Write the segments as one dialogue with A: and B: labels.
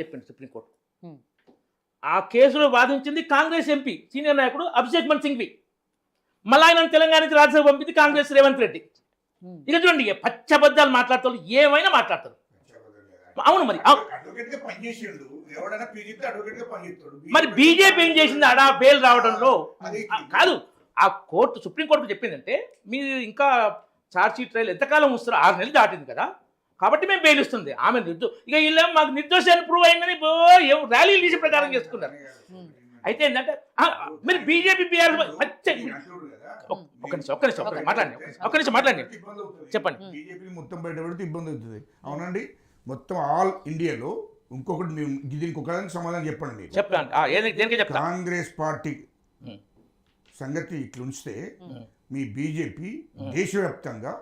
A: చెప్పింది సుప్రీంకోర్టు. ఆ కేసులో వాదించింది కాంగ్రెస్ ఎంపీ సీనియర్ నాయకుడు అభిషేక్ మన్ సింఘ్వి. మళ్ళీ ఆయన తెలంగాణ నుంచి రాజ్యసభ పంపింది కాంగ్రెస్ రేవంత్ రెడ్డి. ఇక చూడండి పచ్చబద్దాలు మాట్లాడతారు, ఏమైనా మాట్లాడతారు. అవును మరి బీజేపీ ఏం చేసింది ఆడ బెయిల్ రావడంలో? కాదు, ఆ కోర్టు సుప్రీంకోర్టు చెప్పిందంటే మీరు ఇంకా ఛార్జ్ షీట్ ట్రయల్ ఎంతకాలం వస్తారు, 6 నెలలు దాటింది కదా, కాబట్టి మేము బెయిల్ ఇస్తుంది ఆమె ఇక వీళ్ళేమో మాకు నిర్దోషాన్ని ప్రూవ్ అయిందని ర్యాలీలు తీసి ప్రచారం చేసుకున్నారు. అయితే ఏంటంటే మీరు బీజేపీ బీఆర్ ఒక్క నిమిషం మాట్లాడండి చెప్పండి.
B: మొత్తం బయట పెడితే ఇబ్బంది అవుతుంది. అవునండి, మొత్తం ఆల్ ఇండియాలో ఇంకొకటి దీనికి ఒకదానికి సమాధానం చెప్పండి. కాంగ్రెస్ పార్టీ సంగతి ఇట్లుంచితే మీ బీజేపీ దేశవ్యాప్తంగా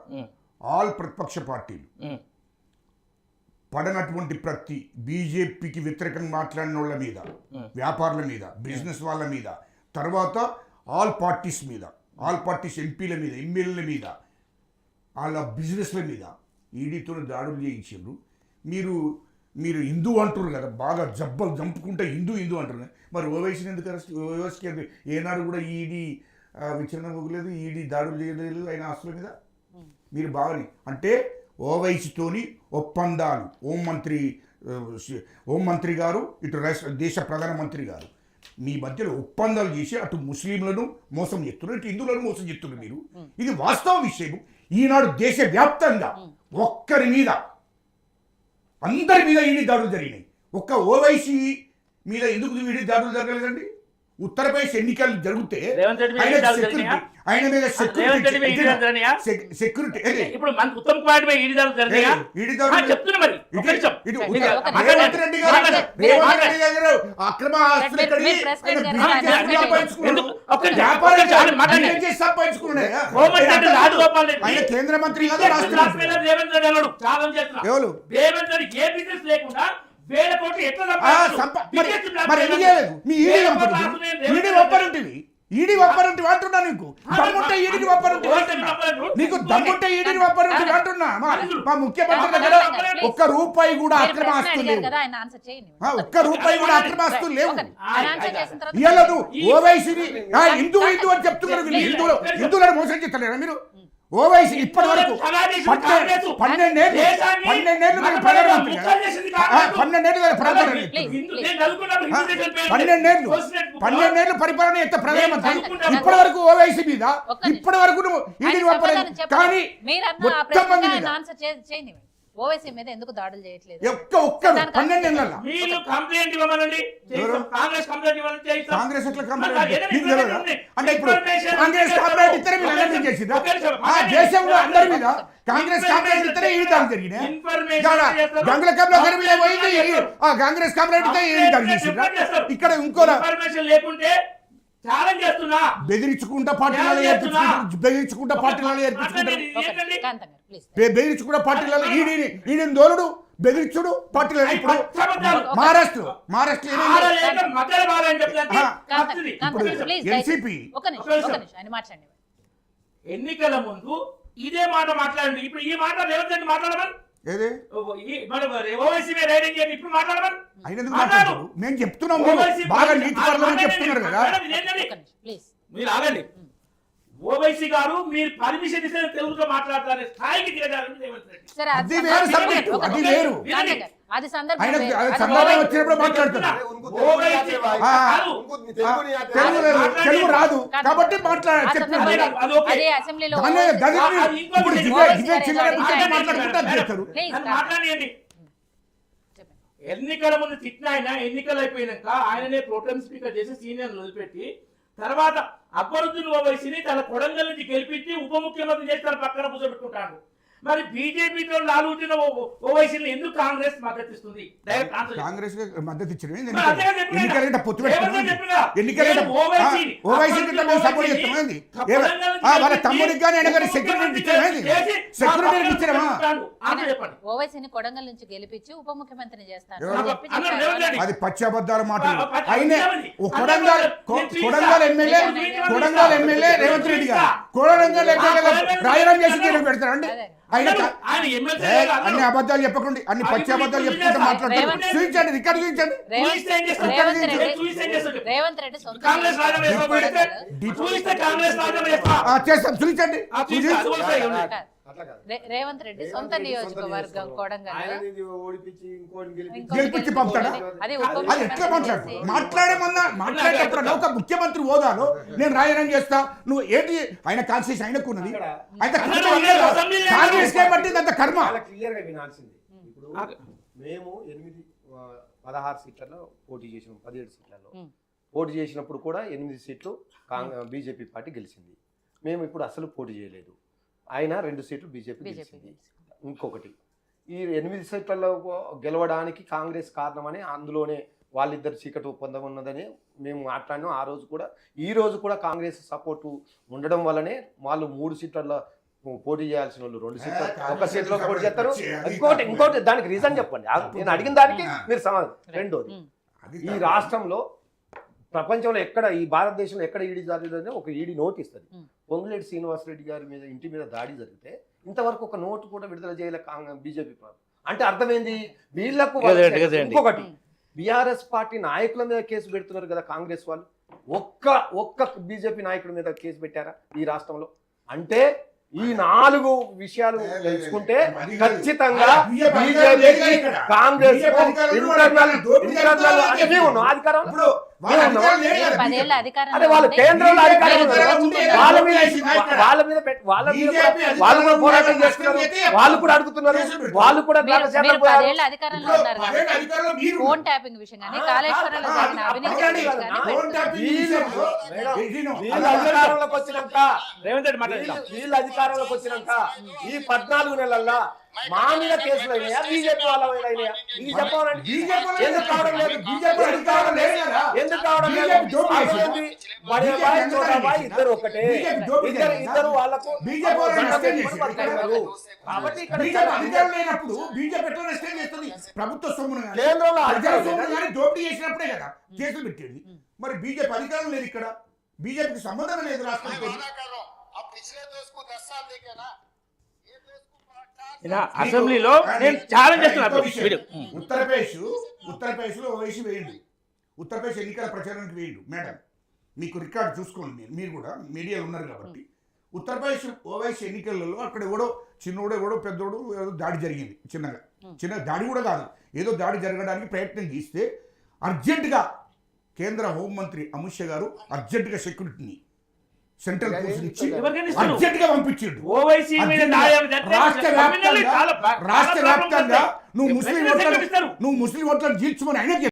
B: ఆల్ ప్రతిపక్ష పార్టీలు పడనటువంటి ప్రతి బీజేపీకి వ్యతిరేకంగా మాట్లాడిన వాళ్ళ మీద, వ్యాపారుల మీద, బిజినెస్ వాళ్ళ మీద, తర్వాత ఆల్ పార్టీస్ మీద, ఆల్ పార్టీస్ ఎంపీల మీద, ఎమ్మెల్యేల మీద, వాళ్ళ బిజినెస్ల మీద ఈడీతో దాడులు చేయించారు. మీరు హిందూ అంటారు కదా, బాగా జబ్బలు చంపుకుంటే హిందూ అంటారు. మరి ఓవైసీని ఎందుకు అరెస్ట్? ఓవైసీకి ఏనాడు కూడా ఈడీ విచారణ పోగలేదు, ఈడీ దాడులు చేయలేదు ఆయన ఆస్తుల మీద. మీరు బాగా అంటే ఓవైసీతోని ఒప్పందాలు, హోంమంత్రి గారు, ఇటు దేశ ప్రధానమంత్రి గారు మీ మధ్యలో ఒప్పందాలు చేసి అటు ముస్లింలను మోసం చేస్తున్నారు, ఇటు హిందువులను మోసం చేస్తున్నారు. మీరు ఇది వాస్తవ విషయం. ఈనాడు దేశవ్యాప్తంగా ఒక్కరి మీద, అందరి మీద ఈడీ దాడులు జరిగినాయి. ఒక్క ఓవైసీ మీద ఎందుకు ఈడీ దాడులు జరగలేదండి? ఉత్తరప్రదేశ్ ఎన్నికలు జరిగితే ఆయన మీద సెక్యూరిటీ
A: ఇప్పుడు ఉత్తమ్ కుమార్
B: రేవంత్ రెడ్డి గారు అక్రమ ఆయన కేంద్ర మంత్రి ఈడీ ఒప్పరుంటి అంటున్నా. నీకు దమ్ముంటే ఈడీని ఒప్పరుంటి నీకు దమ్ముంటే ఈడీని ఒప్పరుంటి అంటున్నా. మా ముఖ్యమంత్రి దగ్గర ఒక్క రూపాయి కూడా అక్రమ ఆస్తులు లేవు, ఒక్క రూపాయి కూడా అక్రమ ఆస్తులు లేవు. ఇలా నువ్వు ఓవైసీని హిందూ అని చెప్తున్నారు. హిందువులను మోసం చేస్తలేరా మీరు? ఓవైసీ ఇప్పటి వరకు 12 ఏళ్ళు పరిపాలన ఎంత ప్రధానమంత్రి. ఇప్పటి వరకు ఓవైసీ మీద ఇప్పటి వరకు నువ్వు ఈడీని ఒప్పలేదు. కానీ మొత్తం మంది
C: ఓవైసీ మీద ఎందుకు దాడులు చేయట్లేదు?
B: 12 ఏళ్ళ
A: మీరు కంప్లైంట్ ఇవ్వమనండి. కాంగ్రెస్ కంప్లైంట్ ఇవ్వాలని చేయిస్తాం.
B: కాంగ్రెస్ ఎట్లా కంప్లైంట్ అంటే ఇప్పుడు కాంగ్రెస్ కంప్లైంట్ ఇస్తేనే మీరు అలర్ట్ చేసిందా? ఆ దేశంలో అందరి మీద కాంగ్రెస్ కంప్లైంట్ ఇస్తేనే ఈ దాడి జరిగినాయి. గంగుల కబ్లో గరిమిలే పోయింది, కాంగ్రెస్ కంప్లైంట్ ఇస్తే ఈ దాడి చేసిందా? ఇక్కడ ఇంకో
A: ఇన్ఫర్మేషన్ లేకుంటే ఛాలెంజ్ చేస్తున్నా.
B: బెదిరించుకుంటా పార్టీలలో ఈడీని దోలుడు, బెదిరించుడు పార్టీలలో. ఇప్పుడు మహారాష్ట్ర ఎన్సీపీ
A: ఎన్నికల ముందు ఇదే మాట మాట్లాడండి. ఇప్పుడు ఈ మాట రేవంత్ రెడ్డి మాట్లాడమని
B: మేము చెప్తున్నాం. బాగా నీతి పరులని చెప్తున్నారు కదా.
A: మీరు ఆగండి. ఓవైసీ గారు మీరు పర్మిషన్ ఇస్తే తెలుగులో మాట్లాడతారు స్థాయికి దిగజారని రేవంత్ రెడ్డి.
B: అది వేరు సబ్జెక్ట్, అది వేరు. వచ్చినప్పుడు మాట్లాడుతున్నారు. తెలుగు రాదు కాబట్టి
A: మాట్లాడండి. ఎన్నికల ముందు తిట్టిన ఆయన ఎన్నికలు అయిపోయినాక ఆయననే ప్రోటెం స్పీకర్ చేసి సీనియర్ వదిలిపెట్టి తర్వాత అక్బరుద్దీన్ ఓవైసీని తన కొడంగల్ నుంచి గెలిపించి ఉప ముఖ్యమంత్రి చేసి తన పక్కన కూర్చోబెట్టుకుంటాడు. మరి బీజేపీతో లాలుచిన ఓవైసీని ఎందుకు కాంగ్రెస్ మద్దతు ఇస్తుంది?
B: కాంగ్రెస్ మద్దతు ఇచ్చిన
C: ఓవైసీని కొడంగల్ నుంచి గెలిపించి ఉప ముఖ్యమంత్రిని చేస్తారు.
B: అది పచ్చబద్దాల మాట. అయినే కొడంగల్ ఎమ్మెల్యే రేవంత్ రెడ్డి గారు కొడంగల్ ఎమ్మెల్యే రాజీనామా చేసి పెడతారండి.
A: ఆయన ఎమ్మెల్సీ
B: అన్ని అబద్ధాలు చెప్పకండి, అన్ని పచ్చి అబద్ధాలు చెప్పుకుంటే మాట్లాడుతున్నారు. చూపించండి, రికార్డు చూపించండి.
C: రేవంత్ రెడ్డి సొంత
A: కాంగ్రెస్
B: చేస్తాం, చూపించండి.
C: రేవంత్ రెడ్డి సొంత నియోజకవర్గం కొడంగల్
B: గెలిపించి పంపుతాడా?
C: అది
B: అది ఎట్లా మాట్లాడేటప్పుడు ఒక ముఖ్యమంత్రి హోదాలో నేను రాజీనామా చేస్తా, నువ్వు ఏంటి? ఆయన కాన్స్టిట్యూషన్ ఆయనకున్నది, అయితే కాంగ్రెస్ పట్టింది అంత కర్మ.
D: క్లియర్గా వినాల్సింది. ఇప్పుడు మేము 16 సీట్లలో పోటీ చేసినాం, 17 సీట్లలో పోటీ చేసినప్పుడు కూడా 8 సీట్లు బీజేపీ పార్టీ గెలిచింది. మేము ఇప్పుడు అసలు పోటీ చేయలేదు, ఆయన 2 సీట్లు బీజేపీ గెలిచింది. ఇంకొకటి, ఈ 8 సీట్లలో గెలవడానికి కాంగ్రెస్ కారణమని, అందులోనే వాళ్ళిద్దరు చీకటి ఒప్పందం ఉన్నదని మేము మాట్లాడినాం ఆ రోజు కూడా. ఈ రోజు కూడా కాంగ్రెస్ సపోర్టు ఉండడం వల్లనే వాళ్ళు 3 సీట్లలో పోటీ చేయాల్సిన వాళ్ళు 2 సీట్లు, 1 సీట్లో పోటీ చేస్తారు. ఇంకోటి దానికి రీజన్ చెప్పండి, నేను అడిగిన దానికి మీరు సమాధానం. రెండోది, ఈ రాష్ట్రంలో ప్రపంచంలో ఎక్కడ, ఈ భారతదేశంలో ఎక్కడ ఈడీ జరిగిందని ఒక ఈడీ నోట్ ఇస్తుంది. పొంగులేటి శ్రీనివాసరెడ్డి గారి మీద ఇంటి మీద దాడి జరిగితే ఇంతవరకు ఒక నోటు కూడా విడుదల చేయలే బీజేపీ ప్రభుత్వం. అంటే అర్థమైంది వీళ్లకు. ఇంకొకటి, బీఆర్ఎస్ పార్టీ నాయకుల మీద కేసు పెడుతున్నారు కదా కాంగ్రెస్ వాళ్ళు. ఒక్క బీజేపీ నాయకుడి మీద కేసు పెట్టారా ఈ రాష్ట్రంలో? అంటే ఈ 4 విషయాలు తెలుసుకుంటే ఖచ్చితంగా బీజేపీ కాంగ్రెస్ వాళ్ళు కేంద్రంలో వాళ్ళు పోరాటం చేస్తున్నారు, వాళ్ళు కూడా అడుగుతున్నారు, వాళ్ళు కూడా
C: అధికారంలో ఉన్నారు కాబట్టి ఫోన్ ట్యాపింగ్ విషయం కానీ కాళేశ్వరంలో జరిగిన అవినీతి విషయం కానీ
D: అధికారంలోకి వచ్చినాక వీళ్ళు అధికారంలోకి వచ్చినాక ఈ 14 నెలల్లో మా మీద కేసులు అయినాయా, బీజేపీ వాళ్ళ మీద అయినాయా? ఇది చెప్పాలండి. ఎందుకు కావడం లేదు? ఎందుకు కావడం లేదు? ఇద్దరు ఒకటే, ఇద్దరు వాళ్ళకు కాబట్టి
B: ప్రభుత్వ సొమ్మును
D: కేంద్రంలో
B: దోపిడీ చేసినప్పుడే కదా కేసులు పెట్టేది. మరి బీజేపీ అధికారం లేదు, ఇక్కడ బీజేపీకి సంబంధం లేదు రాష్ట్రానికి.
A: అసెంబ్లీలో నేను ఛాలెంజ్ చేస్తున్నాను.
B: ఉత్తరప్రదేశ్ లో ఓవైసీ వేయండి, ఉత్తరప్రదేశ్ ఎన్నికల ప్రచారానికి వేయండి మేడం. మీకు రికార్డు చూసుకోండి, మీరు కూడా మీడియాలో ఉన్నారు కాబట్టి. ఉత్తరప్రదేశ్ ఓవైసీ ఎన్నికలలో అక్కడ చిన్నోడు పెద్దోడు ఏదో దాడి జరిగింది, చిన్న దాడి కూడా కాదు, ఏదో దాడి జరగడానికి ప్రయత్నం చేస్తే అర్జెంటుగా కేంద్ర హోంమంత్రి అమిత్ షా గారు అర్జెంటుగా సెక్యూరిటీని సెంట్రల్ పోలీస్ ఇచ్చి అర్జెంటుగా పంపించాడు. రాష్ట్ర వ్యాప్తంగా నువ్వు ముస్లిం ఓట్లను జీల్చుమని ఆయన